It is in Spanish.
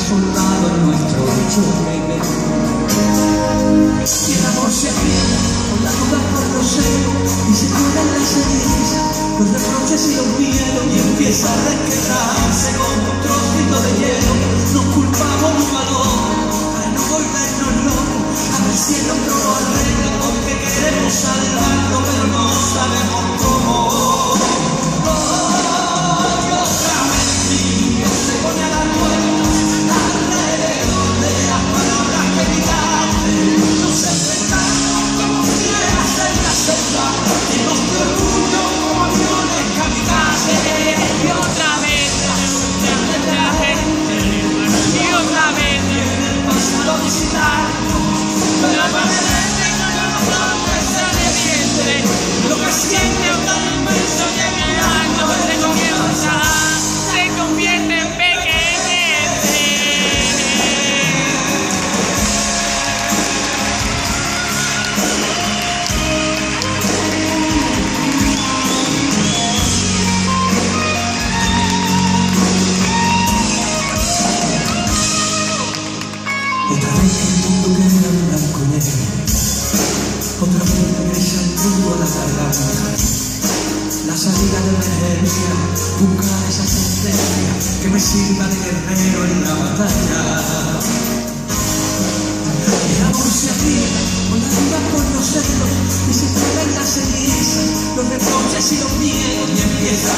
soldado en nuestro dicho rey. Y el amor se aprieta con la duda por los celos y se cuelan las heridas, los reproches y los miedos, y empieza a resquebrajarse como un trocito de hielo. Nos culpamos un valor para no volvernos locos, a ver si el otro lo arregla, porque queremos salvarlo pero no sabemos cómo. Lo que siente un inmenso y en el año se convierte en pequeñete. Otra vez que el mundo queda en blanco y negro, otra vez regresa el mundo a la garganta, la salida de emergencia, buscar esa sentencia que me sirva de guerrero en la batalla. El amor se aprieta con la duda por los celos y se cuelan las cenizas, los reproches y los miedos, y empieza a